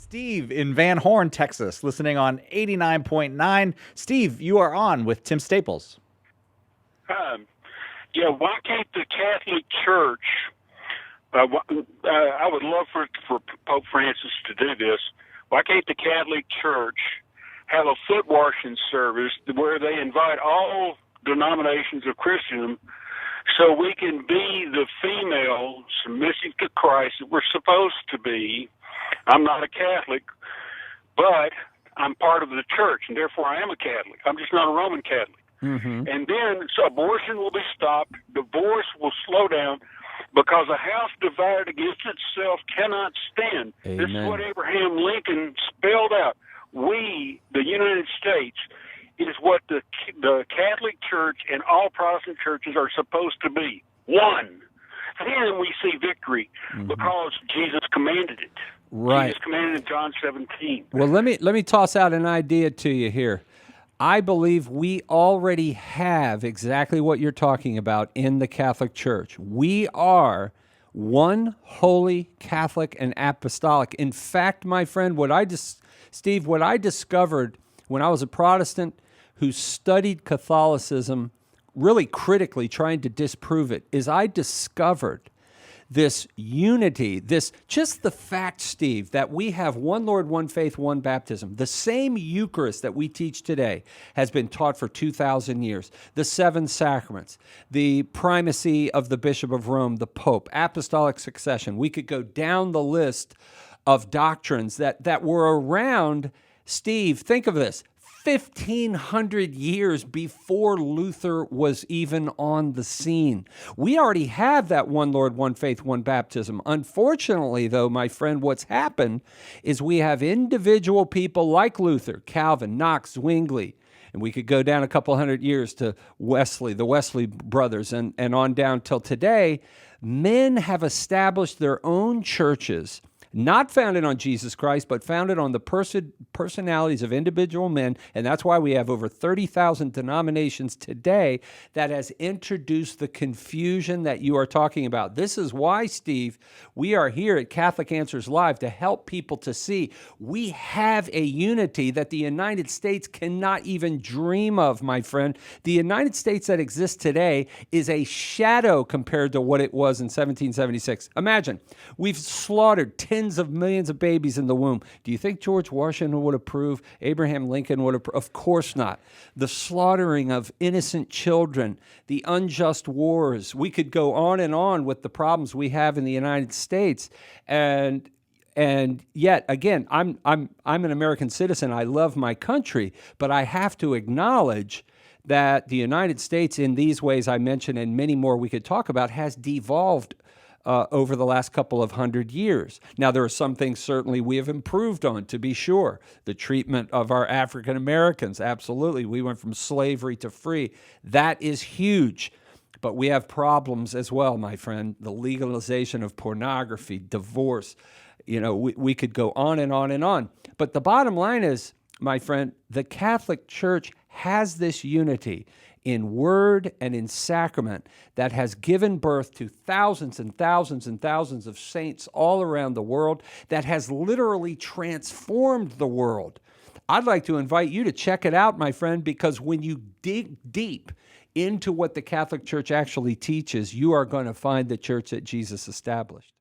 Steve in Van Horn, Texas, listening on 89.9. Steve, you are on with Tim Staples. Why can't the Catholic Church, I would love for Pope Francis to do this, why can't the Catholic Church have a foot washing service where they invite all denominations of Christendom so we can be the female submissive to Christ that we're supposed to be? I'm not a Catholic, but I'm part of the church, and therefore I am a Catholic. I'm just not a Roman Catholic. Mm-hmm. And then so abortion will be stopped, divorce will slow down, because a house divided against itself cannot stand. Amen. This is what Abraham Lincoln spelled out. We, the United States, is what the Catholic Church and all Protestant churches are supposed to be. One. Then we see victory because Jesus commanded it. Right. Jesus commanded in John 17. Well, let me toss out an idea to you here. I believe we already have exactly what you're talking about in the Catholic Church. We are one holy Catholic and apostolic. In fact, my friend, Steve, what I discovered when I was a Protestant who studied Catholicism really critically, trying to disprove it, is I discovered this unity, just the fact, Steve, that we have one Lord, one faith, one baptism. The same Eucharist that we teach today has been taught for 2,000 years. The seven sacraments, the primacy of the Bishop of Rome, the Pope, apostolic succession. We could go down the list of doctrines that were around, Steve, think of this, 1,500 years before Luther was even on the scene. We already have that one Lord, one faith, one baptism. Unfortunately, though, my friend, what's happened is we have individual people like Luther, Calvin, Knox, Zwingli, and we could go down a couple hundred years to Wesley, the Wesley brothers, and on down till today. Men have established their own churches, not founded on Jesus Christ, but founded on the personalities of individual men. And that's why we have over 30,000 denominations today that has introduced the confusion that you are talking about. This is why, Steve, we are here at Catholic Answers Live to help people to see we have a unity that the United States cannot even dream of, my friend. The United States that exists today is a shadow compared to what it was in 1776. Imagine, we've slaughtered tens of millions of babies in the womb. Do you think George Washington would approve? Abraham Lincoln would approve? Of course not. The slaughtering of innocent children, the unjust wars. We could go on with the problems we have in the United States. And yet, again, I'm an American citizen. I love my country, but I have to acknowledge that the United States, in these ways I mentioned and many more we could talk about, has devolved over the last couple of hundred years. Now, there are some things certainly we have improved on, to be sure. The treatment of our African Americans, absolutely. We went from slavery to free. That is huge. But we have problems as well, my friend. The legalization of pornography, divorce. You know, we could go on and on and on. But the bottom line is, my friend, the Catholic Church has this unity in word and in sacrament that has given birth to thousands and thousands and thousands of saints all around the world, that has literally transformed the world. I'd like to invite you to check it out, my friend, because when you dig deep into what the Catholic Church actually teaches, you are going to find the church that Jesus established.